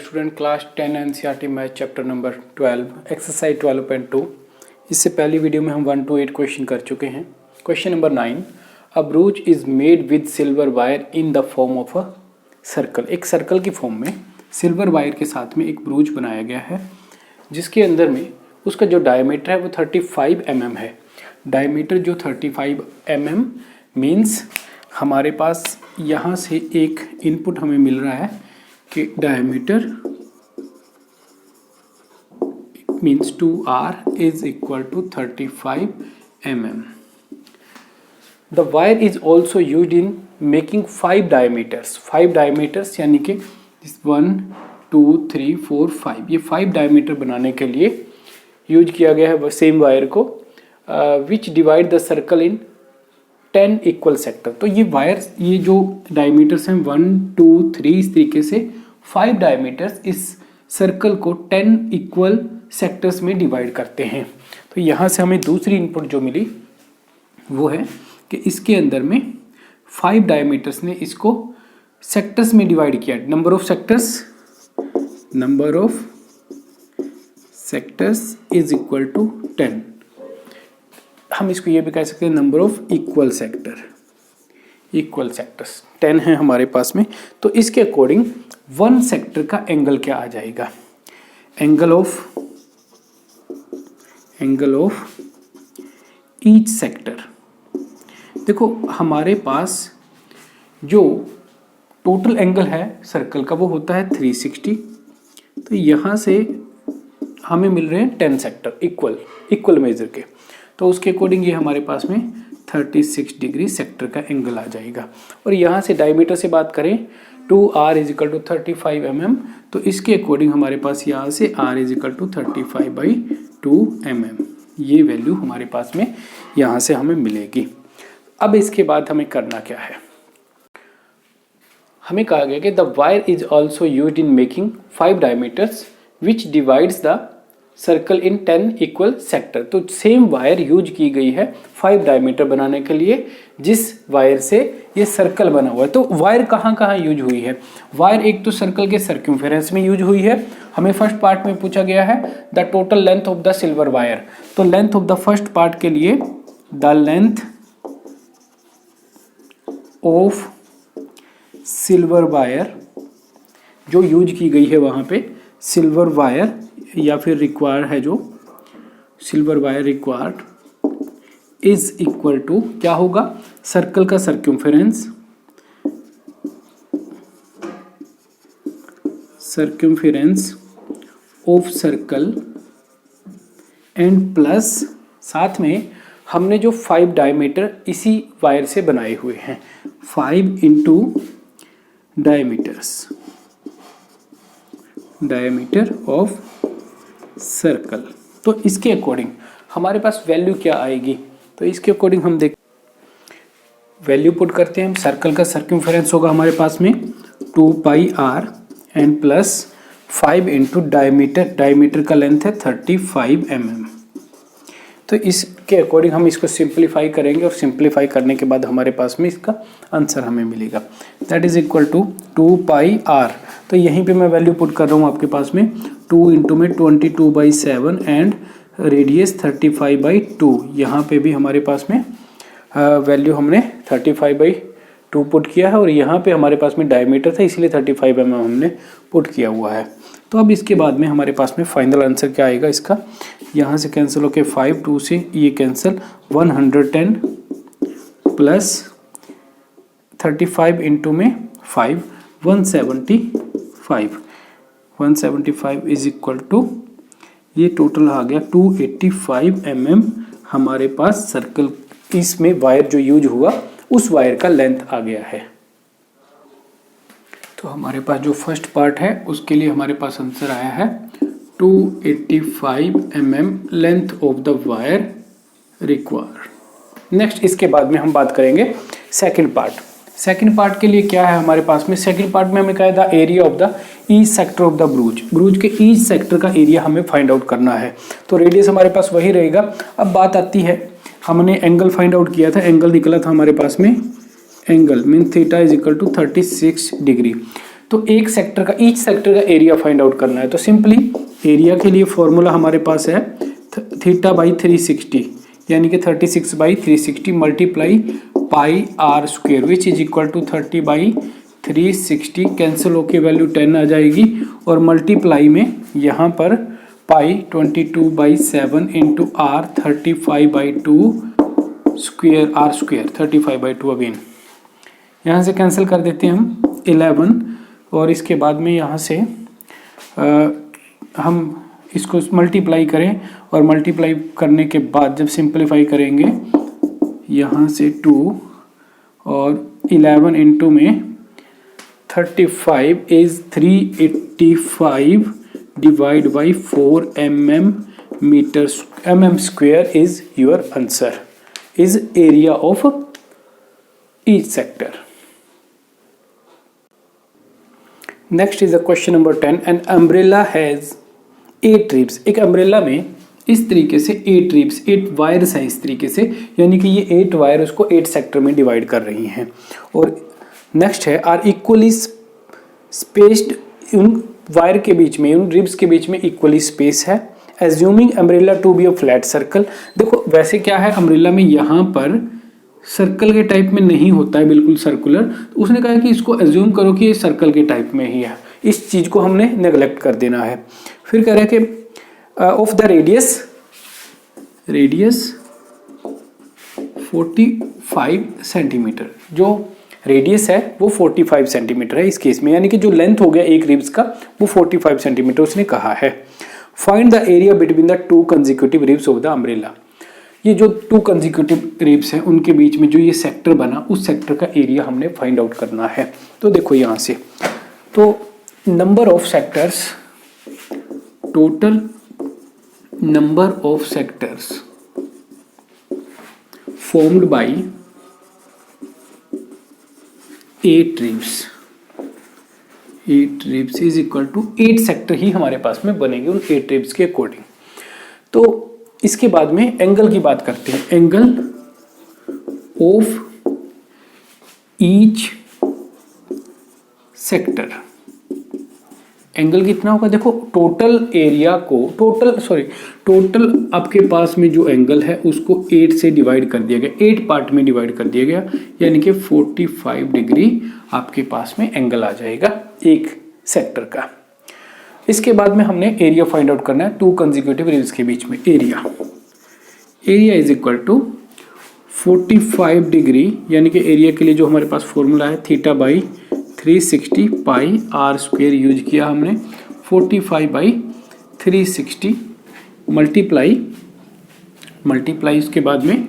Student class 10 NCERT math chapter number 12 exercise 12.2। इससे पहली video में हम 1 to 8 क्वेश्चन कर चुके हैं। Question number 9, a ब्रूच is made with silver wire in the form of a circle. एक सर्कल की फॉर्म में सिल्वर वायर के साथ में एक ब्रूच बनाया गया है, जिसके अंदर में उसका जो डायमीटर है वो 35 mm है। डायमीटर जो 35 mm मीन्स हमारे पास यहाँ से एक इनपुट हमें मिल रहा है कि diameter means 2r is equal to 35 mm. The wire is also used in making 5 diameters. 5 diameters यानी कि 1 2 3 4 5 ये 5 डायमीटर बनाने के लिए यूज किया गया है सेम वायर को, विच divide the circle in 10 equal sector. तो ये वायर, ये जो डायमीटर्स हैं 1 2 3 इस तरीके से 5 डायमीटर्स इस सर्कल को 10 इक्वल सेक्टर्स में डिवाइड करते हैं। तो यहाँ से हमें दूसरी इनपुट जो मिली वो है कि इसके अंदर में 5 डायमीटर्स ने इसको सेक्टर्स में डिवाइड किया। Number of sectors is equal to 10। हम इसको ये भी कह सकते हैं नंबर ऑफ इक्वल सेक्टर्स 10 है हमारे पास में। तो इसके अकॉर्डिंग 1 सेक्टर का एंगल क्या आ जाएगा? Angle of each sector. देखो हमारे पास जो टोटल एंगल है सर्कल का वो होता है 360। तो यहाँ से हमें मिल रहे हैं 10 सेक्टर इक्वल मेजर के, तो उसके अकॉर्डिंग ये हमारे पास में 36 डिग्री सेक्टर का एंगल आ जाएगा। और यहाँ से डायमीटर से बात करें 2r is equal to 35 mm, तो इसके अकॉर्डिंग हमारे पास यहाँ से r is equal to 35/2 mm ये वैल्यू हमारे पास में यहाँ से हमें मिलेगी। अब इसके बाद हमें करना क्या है? हमें कहा गया कि the wire is also used in making 5 diameters which divides the circle in 10 equal sector. तो सेम वायर यूज की गई है 5 डायमीटर बनाने के लिए, जिस वायर से ये सर्कल बना हुआ है। तो वायर कहाँ कहाँ यूज हुई है? वायर एक तो सर्कल के सर्कमफेरेंस में यूज हुई है। हमें फर्स्ट पार्ट में पूछा गया है the total length of the silver wire. तो length of the first part के लिए the length of silver wire जो यूज की गई है वहाँ पे सिल्वर वायर या फिर रिक्वायर्ड है, जो silver wire required is equal to क्या होगा? सर्कल का circumference of circle and plus साथ में हमने जो 5 डायमीटर इसी वायर से बनाए हुए हैं 5 इंटू डायमीटर ऑफ सर्कल। तो इसके अकॉर्डिंग हमारे पास वैल्यू क्या आएगी? तो इसके अकॉर्डिंग हम वैल्यू पुट करते हैं। सर्कल का सर्कमफेरेंस होगा हमारे पास में 2πr and plus 5 into diameter का लेंथ है 35 mm। तो इसके अकॉर्डिंग हम इसको सिंप्लीफाई करेंगे और सिंप्लीफाई करने के बाद हमारे पास में इसका आंसर हमें मिलेगा, that is equal to 2πr। तो यहीं पे मैं वैल्यू पुट कर रहा हूँ आपके पास में 2 इंटू में 22/7 एंड रेडियस 35/2। यहाँ पे भी हमारे पास में वैल्यू हमने 35/2 पुट किया है और यहाँ पे हमारे पास में डायमीटर था इसलिए 35 mm हमने पुट किया हुआ है। तो अब इसके बाद में हमारे पास में फाइनल आंसर क्या आएगा इसका? यहाँ से कैंसिल होके 5 2 से ये कैंसिल 110 प्लस 35 इंटू में 5 175 इज इक्वल टू ये टोटल आ गया 285 mm हमारे पास सर्कल इसमें वायर जो यूज हुआ उस वायर का लेंथ आ गया है। तो हमारे पास जो फर्स्ट पार्ट है उसके लिए हमारे पास आंसर आया है 285 mm length of the wire required. Next इसके बाद में हम बात करेंगे सेकंड पार्ट के लिए क्या है हमारे पास में? सेकंड पार्ट में हमें कहा था area of the each sector of the ब्रूच के ईच सेक्टर का एरिया हमें फाइंड आउट करना है। तो रेडियस हमारे पास वही रहेगा। अब बात आती है, हमने एंगल फाइंड आउट किया था, एंगल निकला था हमारे पास में angle mean theta is equal to 36 degree. तो एक सेक्टर का, ईच सेक्टर का एरिया फाइंड आउट करना है। तो सिंपली एरिया के लिए फॉर्मूला हमारे पास है थीटा बाई 360 यानी कि 36 by 360 multiply pi are square which is equal to 30 by 360 cancel होके वैल्यू 10 आ जाएगी और मल्टीप्लाई में यहाँ पर pi 22 by 7 into r 35 by 2 square r square 35 by 2 again यहाँ से कैंसिल कर देते हैं हम 11 और इसके बाद में यहाँ से हम इसको मल्टीप्लाई करें और मल्टीप्लाई करने के बाद जब सिंपलीफाई करेंगे यहाँ से 2 और 11 इंटू में 35 is 385 divide by 4 mm metre mm square is your answer is area of each sector. Next is the question number 10। An umbrella has 8 ribs. एक अम्ब्रेला में इस तरीके से 8 रिब्स 8 वायर्स हैं इस तरीके से, यानी कि ये 8 वायर उसको 8 सेक्टर में डिवाइड कर रही हैं। और नेक्स्ट है आर इक्वली स्पेस्ड, उन वायर के बीच में उन रिब्स के बीच में इक्वली स्पेस है। Assuming umbrella to be a flat circle. देखो वैसे क्या है अम्ब्रेला में यहाँ पर सर्कल के टाइप में नहीं होता है बिल्कुल सर्कुलर, तो उसने कहा कि इसको एज्यूम करो कि ये सर्कल के टाइप में ही है। इस चीज़ को हमने नेग्लेक्ट कर देना है। फिर कह रहा है कि ऑफ द रेडियस 45 सेंटीमीटर, जो रेडियस है वो 45 सेंटीमीटर है इस केस में, यानी कि जो लेंथ हो गया एक रिब्स का वो 45 सेंटीमीटर उसने कहा है। Find the area between the 2 consecutive ribs of the umbrella. ये जो 2 कंसेक्यूटिव रिब्स हैं उनके बीच में जो ये सेक्टर बना उस सेक्टर का एरिया हमने फाइंड आउट करना है। तो देखो यहाँ से तो number of sectors, total number of sectors formed by 8 ribs is equal to 8 sector ही हमारे पास में बनेंगे उन 8 रिब्स के अकॉर्डिंग। तो इसके बाद में एंगल की बात करते हैं। Angle of each sector, angle कितना होगा देखो टोटल एरिया को टोटल आपके पास में जो एंगल है उसको 8 से डिवाइड कर दिया गया, 8 पार्ट में डिवाइड कर दिया गया, यानी कि 45 डिग्री आपके पास में एंगल आ जाएगा एक सेक्टर का। इसके बाद में हमने एरिया फाइंड आउट करना है 2 कंसेक्यूटिव रिब्स के बीच में। Area is equal to 45 degree, यानी कि एरिया के लिए जो हमारे पास फॉर्मूला है theta by 360 pi are square use किया हमने। 45 बाई 360 मल्टीप्लाई उसके बाद में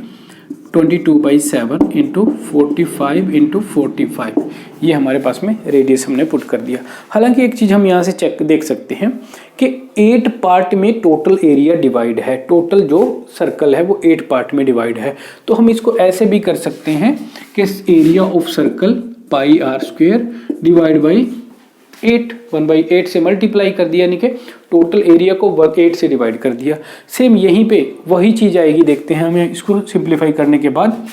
22 बाई 7 इंटू 45 इंटू 45, ये हमारे पास में रेडियस हमने पुट कर दिया। हालांकि एक चीज़ हम यहाँ से चेक देख सकते हैं कि 8 पार्ट में टोटल एरिया डिवाइड है, टोटल जो सर्कल है वो 8 पार्ट में डिवाइड है। तो हम इसको ऐसे भी कर सकते हैं कि area of circle pi are square divide by 8, 1/8 से मल्टीप्लाई कर दिया, यानी कि टोटल एरिया को 8 से डिवाइड कर दिया। सेम यहीं पे वही चीज़ आएगी, देखते हैं हमें इसको सिंप्लीफाई करने के बाद,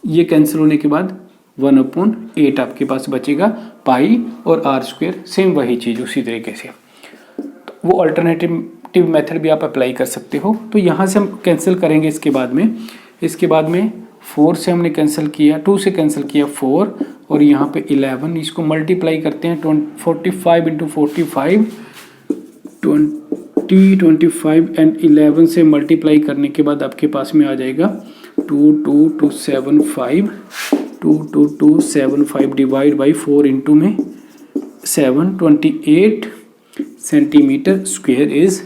ये कैंसिल होने के बाद 1/8 आपके पास बचेगा, पाई और आर स्क्वेयर सेम वही चीज़ उसी तरीके से। तो वो अल्टरनेटिव मेथड भी आप अप्लाई कर सकते हो। तो यहाँ से हम कैंसिल करेंगे इसके बाद में 4 से हमने कैंसिल किया, 2 से कैंसिल किया 4 और यहाँ पे 11, इसको मल्टीप्लाई करते हैं 45 इंटू 45 25 एंड 11 से मल्टीप्लाई करने के बाद आपके पास में आ जाएगा 22275 डिवाइड बाई 4 इंटू में 728 centimetre square is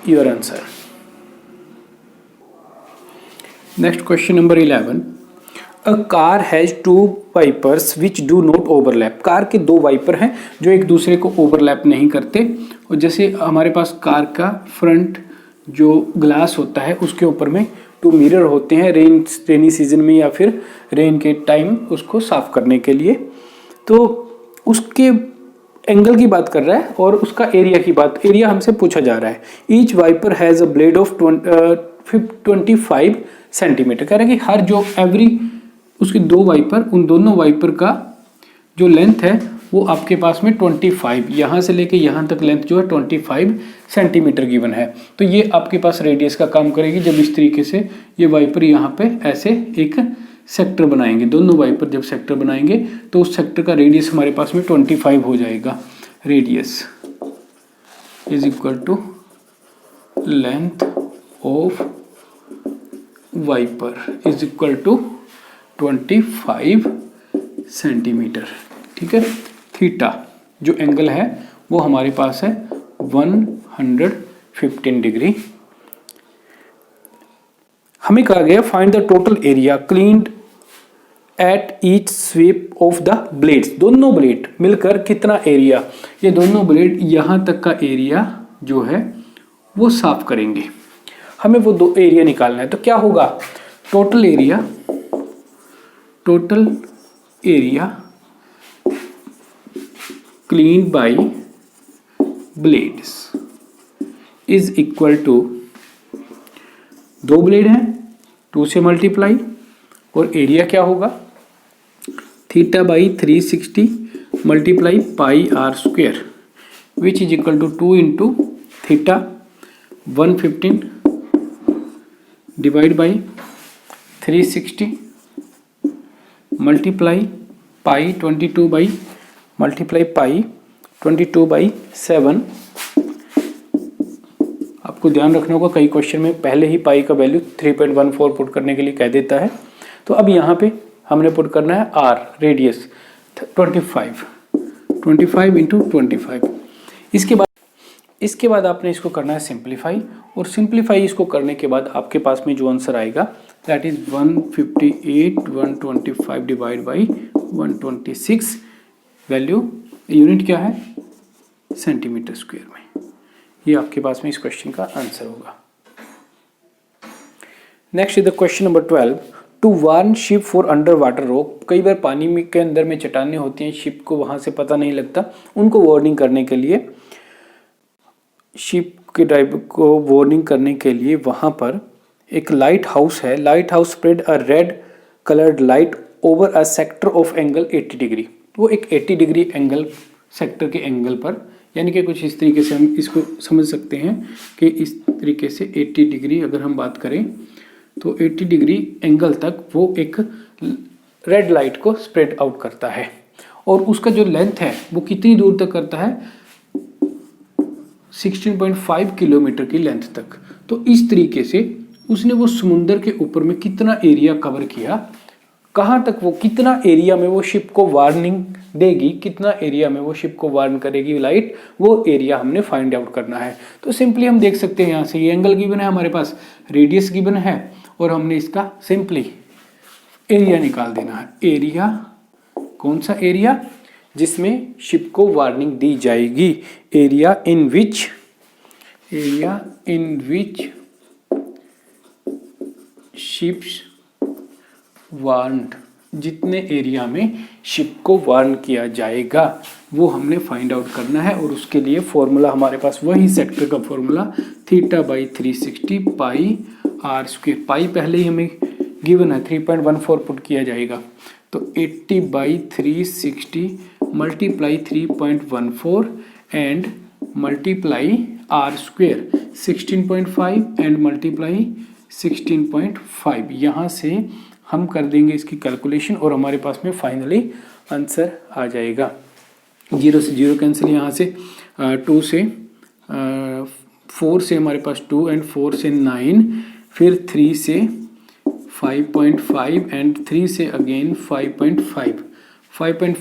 your answer. Next question number 11। A car has 2 wipers which do not overlap. Car के 2 वाइपर हैं जो एक दूसरे को ओवरलैप नहीं करते। और जैसे हमारे पास कार का फ्रंट जो ग्लास होता है उसके ऊपर में 2 मिरर होते हैं रेनी सीजन में या फिर रेन के टाइम उसको साफ करने के लिए। तो उसके एंगल की बात कर रहा है और उसका एरिया हमसे पूछा जा रहा है। Each wiper has a blade of 25 centimetre. कह रहा है कि हर जो एवरी उसके 2 वाइपर, उन दोनों वाइपर का जो लेंथ है वो आपके पास में 25, यहाँ से लेके यहाँ तक लेंथ जो है 25 सेंटीमीटर गिवन है। तो ये आपके पास रेडियस का काम करेगी जब इस तरीके से ये वाइपर यहाँ पे ऐसे एक सेक्टर बनाएंगे। दोनों वाइपर जब सेक्टर बनाएंगे तो उस सेक्टर का रेडियस हमारे पास में 25 हो जाएगा। Radius is equal to length of wiper is equal to 25 centimetre. ठीक है, थीटा जो एंगल है वो हमारे पास है 115 डिग्री। हमें कहा गया find the total area cleaned at each sweep of the blades. दोनों ब्लेड मिलकर कितना एरिया, ये दोनों ब्लेड यहाँ तक का एरिया जो है वो साफ करेंगे। हमें वो दो एरिया निकालना है। तो क्या होगा, total area cleaned by blades is equal to, दो ब्लेड हैं 2 से मल्टीप्लाई और एरिया क्या होगा theta by 360 multiply pi are square which is equal to 2 into theta 115 divide by 360 multiply pi 22 by multiply pi 22 by 7। आपको ध्यान रखना होगा कई क्वेश्चन में पहले ही पाई का वैल्यू 3.14 पुट करने के लिए कह देता है। तो अब यहाँ पे हमने पुट करना है आर रेडियस 25 इंटू 25। इसके बाद आपने इसको करना है सिंप्लीफाई, और सिंप्लीफाई इसको करने के बाद आपके पास में जो आंसर आएगा that is 158 divide by 126। Value unit क्या है सेंटीमीटर स्क्वायर में। ये आपके पास में इस क्वेश्चन का आंसर होगा। Next is the question number 12, to warn ship for underwater rock. कई बार पानी में के अंदर में चट्टानें होती हैं, शिप को वहां से पता नहीं लगता, उनको वार्निंग करने के लिए, शिप के ड्राइवर को वार्निंग करने के लिए वहां पर एक लाइट हाउस है। Light house spread a red coloured light over a sector of angle 80 degree. वो एक 80 डिग्री एंगल सेक्टर के एंगल पर, यानी कि कुछ इस तरीके से हम इसको समझ सकते हैं कि इस तरीके से 80 डिग्री अगर हम बात करें तो 80 डिग्री एंगल तक वो एक रेड लाइट को स्प्रेड आउट करता है, और उसका जो लेंथ है वो कितनी दूर तक करता है 16.5 किलोमीटर की लेंथ तक। तो इस तरीके से उसने वो समुंदर के ऊपर में कितना एरिया कवर किया, कहाँ तक वो, कितना एरिया में वो शिप को वार्निंग देगी, कितना एरिया में वो शिप को वार्न करेगी लाइट, वो एरिया हमने फाइंड आउट करना है। तो सिंपली हम देख सकते हैं यहाँ से ये एंगल गिवन है हमारे पास, रेडियस गिवन है, और हमने इसका सिंपली एरिया निकाल देना है। एरिया, कौन सा एरिया, जिसमें शिप को वार्निंग दी जाएगी। Area in which ships warned, जितने एरिया में शिप को वार्न किया जाएगा वो हमने फाइंड आउट करना है। और उसके लिए फॉर्मूला हमारे पास वही सेक्टर का formula theta by 360 pi are square. Pi पहले ही हमें गिवन है 3.14 पुट किया जाएगा, तो 80 by 360 multiply 3.14 and multiply r square 16.5 and multiply 16.5। यहाँ से हम कर देंगे इसकी कैलकुलेशन और हमारे पास में फाइनली आंसर आ जाएगा। 0 से 0 कैंसिल, यहाँ से 2 से 4 से हमारे पास 2 एंड 4 से 9, फिर 3 से 5.5 एंड 3 से अगेन 5.5 एंड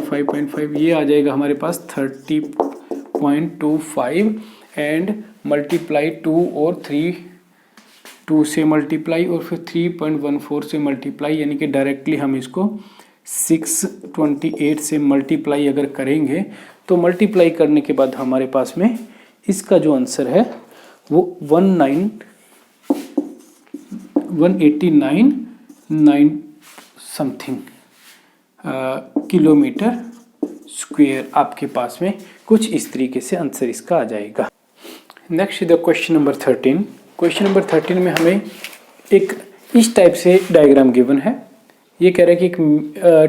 5.5, ये आ जाएगा हमारे पास 30.25 एंड मल्टीप्लाई 2 और 3, 2 से मल्टीप्लाई और फिर 3.14 से मल्टीप्लाई, यानी कि डायरेक्टली हम इसको 628 से मल्टीप्लाई अगर करेंगे तो मल्टीप्लाई करने के बाद हमारे पास में इसका जो आंसर है वो 189 समथिंग किलोमीटर स्क्वायर आपके पास में कुछ इस तरीके से आंसर इसका आ जाएगा। Next the question number 13। Question number 13 में हमें एक इस टाइप से डायग्राम गिवन है। ये कह रहा है कि एक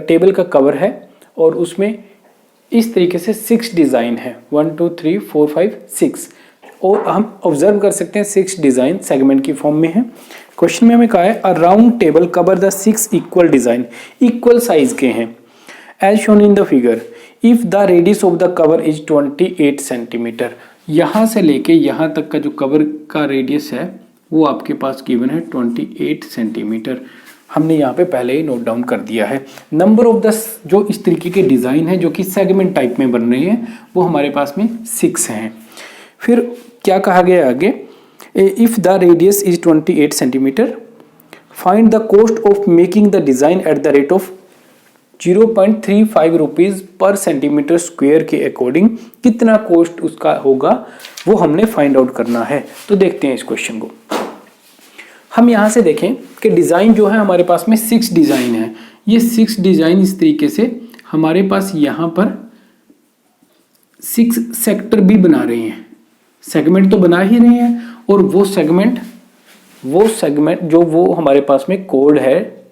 टेबल का कवर है और उसमें इस तरीके से 6 डिज़ाइन है, 1 2 3 4 5 6, और हम ऑब्जर्व कर सकते हैं 6 डिज़ाइन सेगमेंट की फॉर्म में है। क्वेश्चन में हमें कहा है a round table cover the 6 equal design, equal size के हैं as shown in the figure if the radius of the cover is 28 centimetre. यहाँ से लेके यहाँ तक का जो कवर का रेडियस है वो आपके पास गिवन है 28 सेंटीमीटर। हमने यहाँ पे पहले ही नोट डाउन कर दिया है। नंबर ऑफ द जो इस तरीके के डिज़ाइन है जो कि सेगमेंट टाइप में बन रहे हैं वो हमारे पास में 6 हैं। फिर क्या कहा गया आगे, if the radius is 28 centimetre find the cost of making the design at the rate of 0.35 rupees पर सेंटीमीटर स्क्वायर के अकॉर्डिंग कितना कॉस्ट उसका होगा वो हमने फाइंड आउट करना है। तो देखते हैं इस क्वेश्चन को। हम यहाँ से देखें कि डिज़ाइन जो है हमारे पास में 6 डिज़ाइन है। ये 6 डिज़ाइन इस तरीके से हमारे पास यहाँ पर 6 सेक्टर भी बना रहे हैं, सेगमेंट तो बना ही रहे हैं, और वो सेगमेंट जो वो हमारे पास में कोड है,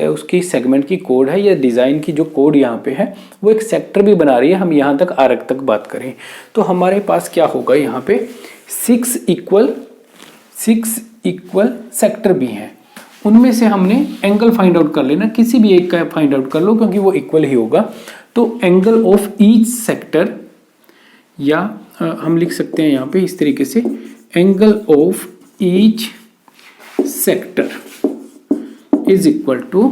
उसकी सेगमेंट की कोड है या डिज़ाइन की जो कोड यहाँ पे है वो एक सेक्टर भी बना रही है। हम यहाँ तक आर्क तक बात करें तो हमारे पास क्या होगा, यहाँ पे 6 इक्वल सेक्टर भी हैं, उनमें से हमने एंगल फाइंड आउट कर लेना, किसी भी एक का फाइंड आउट कर लो क्योंकि वो इक्वल ही होगा। तो एंगल ऑफ ईच सेक्टर, या हम लिख सकते हैं यहाँ पे इस तरीके से, angle of each sector is equal to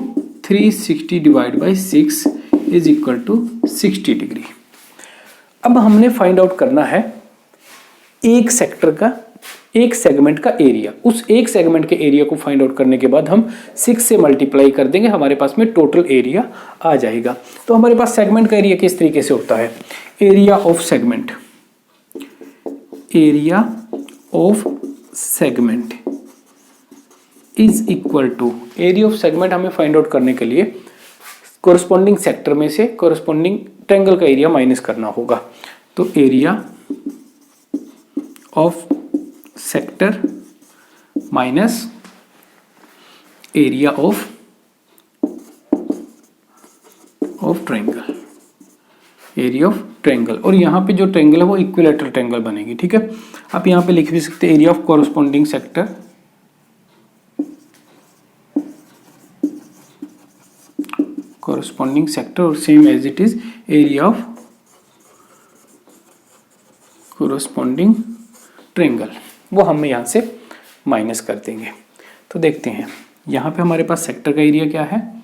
360 divide by 6 is equal to 60 degree. अब हमने फाइंड आउट करना है एक सेक्टर का, एक सेगमेंट का एरिया। उस एक सेगमेंट के एरिया को फाइंड आउट करने के बाद हम 6 से मल्टीप्लाई कर देंगे, हमारे पास में टोटल एरिया आ जाएगा। तो हमारे पास सेगमेंट का एरिया किस तरीके से होता है, area of segment, area of segment is equal to, area of segment हमें फाइंड आउट करने के लिए कोरस्पॉन्डिंग सेक्टर में से कोरस्पॉन्डिंग ट्रायंगल का एरिया माइनस करना होगा। तो area of sector minus area of triangle, area of triangle, और यहाँ पे जो ट्रायंगल है वो इक्विलैटरल ट्रायंगल बनेगी। ठीक है, आप यहाँ पे लिख भी सकते हैं area of corresponding sector, corresponding sector, और same as it is area of corresponding triangle, वो हम यहाँ से माइनस कर देंगे। तो देखते हैं यहाँ पे हमारे पास सेक्टर का एरिया क्या है,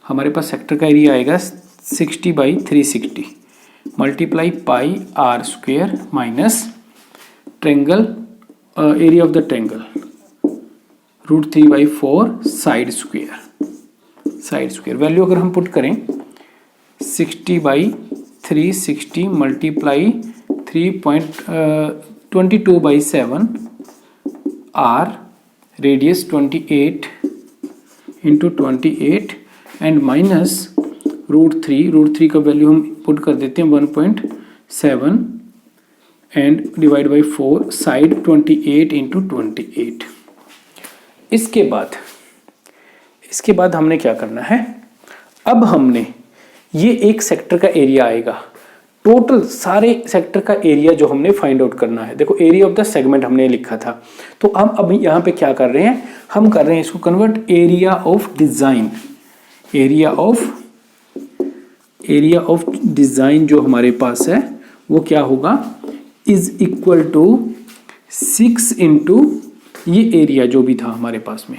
हमारे पास सेक्टर का एरिया आएगा 60 by 360 multiply pi are square minus triangle area of the triangle √3/4 side square, value अगर हम पुट करें 60 by 360 multiply 3.22/7 R, radius 28 into 28 and minus √3 का वैल्यू हम पुट कर देते हैं 1.7 and divide by 4 side 28 into 28। इसके बाद हमने क्या करना है, अब हमने ये एक सेक्टर का एरिया आएगा, टोटल सारे सेक्टर का एरिया जो हमने फाइंड आउट करना है। देखो एरिया ऑफ द सेगमेंट हमने लिखा था, तो हम अब यहाँ पे क्या कर रहे हैं, हम कर रहे हैं इसको convert area of design, area of design जो हमारे पास है वो क्या होगा, इज इक्वल टू 6 इंटू ये एरिया जो भी था हमारे पास में,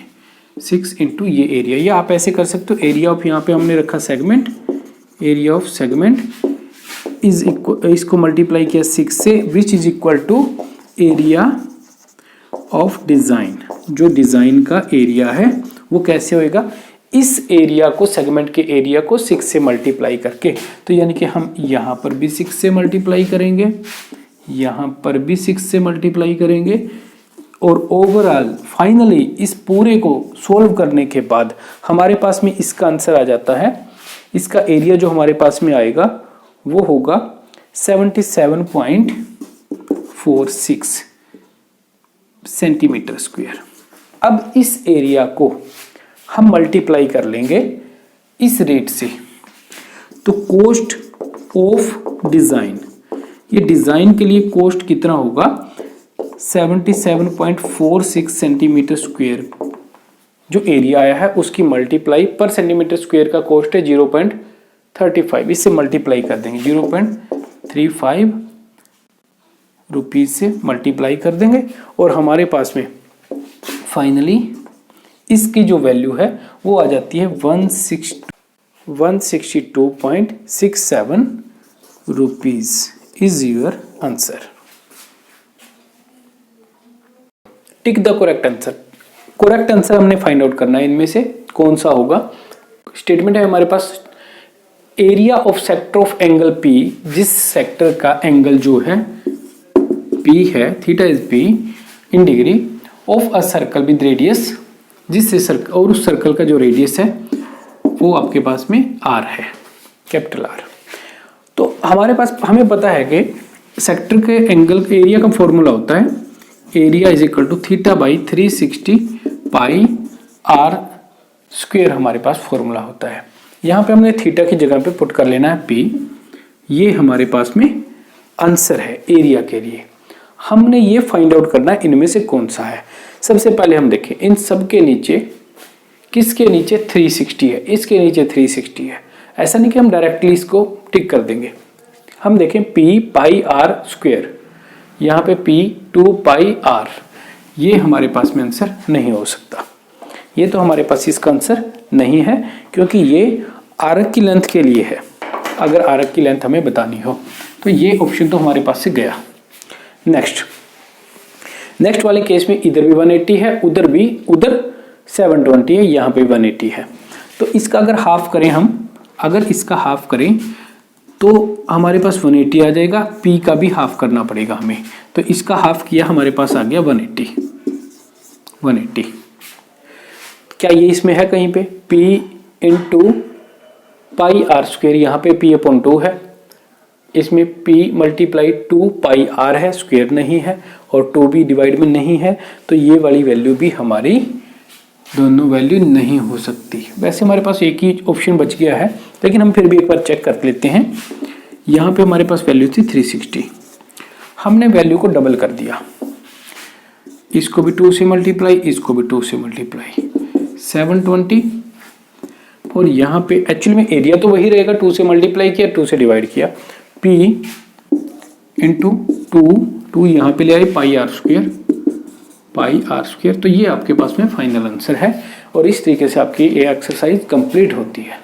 6 इंटू ये एरिया, या आप ऐसे कर सकते हो एरिया ऑफ, यहाँ पे हमने रखा segment, area of segment is equal, इसको मल्टीप्लाई किया 6 से, which is equal to area of design, जो डिज़ाइन का एरिया है वो कैसे होएगा, इस एरिया को, सेगमेंट के एरिया को 6 से मल्टीप्लाई करके। तो यानी कि हम यहाँ पर भी 6 से मल्टीप्लाई करेंगे, यहाँ पर भी 6 से मल्टीप्लाई करेंगे, और ओवरऑल फाइनली इस पूरे को सोल्व करने के बाद हमारे पास में इसका आंसर आ जाता है, इसका एरिया जो हमारे पास में आएगा वो होगा 77.46 सेंटीमीटर स्क्वायर। अब इस एरिया को हम मल्टीप्लाई कर लेंगे इस रेट से, तो कॉस्ट ऑफ डिज़ाइन, ये डिज़ाइन के लिए कॉस्ट कितना होगा 77.46 सेंटीमीटर स्क्वायर जो एरिया आया है उसकी मल्टीप्लाई पर सेंटीमीटर स्क्वायर का कॉस्ट है 0.35, इससे मल्टीप्लाई कर देंगे 0.35 रुपीज से मल्टीप्लाई कर देंगे और हमारे पास में फाइनली इसकी जो वैल्यू है वो आ जाती है 162.67 rupees is your answer. Tick the correct answer. Correct answer हमने फाइंड आउट करना है इनमें से कौन सा होगा। स्टेटमेंट है हमारे पास area of sector of angle P, जिस सेक्टर का एंगल जो है P है, theta is P in degree of a circle with radius, जिससे सर्कल और उस सर्कल का जो रेडियस है वो आपके पास में R है, कैपिटल R। तो हमारे पास हमें पता है कि सेक्टर के एंगल एरिया का फॉर्मूला होता है area is equal to theta by 360 pi R square, हमारे पास फॉर्मूला होता है। यहाँ पे हमने थीटा की जगह पे पुट कर लेना है P, ये हमारे पास में आंसर है एरिया के लिए। हमने ये फाइंड आउट करना है इनमें से कौन सा है। सबसे पहले हम देखें इन सब के नीचे, किसके नीचे 360 है, इसके नीचे 360 है। ऐसा नहीं कि हम डायरेक्टली इसको टिक कर देंगे। हम देखें P पाई R स्क्वायर, यहाँ पे P 2 पाई R, ये हमारे पास में आंसर नहीं हो सकता। ये तो हमारे पास इसका आंसर नहीं है क्योंकि ये आर्क की लेंथ के लिए है। अगर आर्क की लेंथ हमें बतानी हो तो ये ऑप्शन तो हमारे पास से गया। नेक्स्ट वाले केस में इधर भी 180 है, उधर 720 है, यहाँ पे 180 है। तो इसका अगर हाफ करें हम, अगर इसका हाफ करें तो हमारे पास 180 आ जाएगा। P का भी हाफ करना पड़ेगा हमें, तो इसका हाफ किया हमारे पास आ गया 180। क्या ये इसमें है कहीं पे P into pi R square, यहाँ पे P अपॉन 2 है, इसमें P मल्टीप्लाई 2 पाई R है, स्क्वायर नहीं है और 2 भी डिवाइड में नहीं है, तो ये वाली वैल्यू भी हमारी दोनों वैल्यू नहीं हो सकती। वैसे हमारे पास एक ही ऑप्शन बच गया है, लेकिन हम फिर भी एक बार चेक कर लेते हैं। यहाँ पे हमारे पास वैल्यू थी 360, हमने वैल्यू को डबल कर दिया, इसको भी 2 से मल्टीप्लाई, इसको भी 2 से मल्टीप्लाई, 720। और यहाँ पे एक्चुअली में एरिया तो वही रहेगा, 2 से मल्टीप्लाई किया, 2 से डिवाइड किया, P इंटू 2 यहाँ पे ले आई पाई R स्क्वायर, तो ये आपके पास में फाइनल आंसर है। और इस तरीके से आपकी ये एक्सरसाइज कंप्लीट होती है।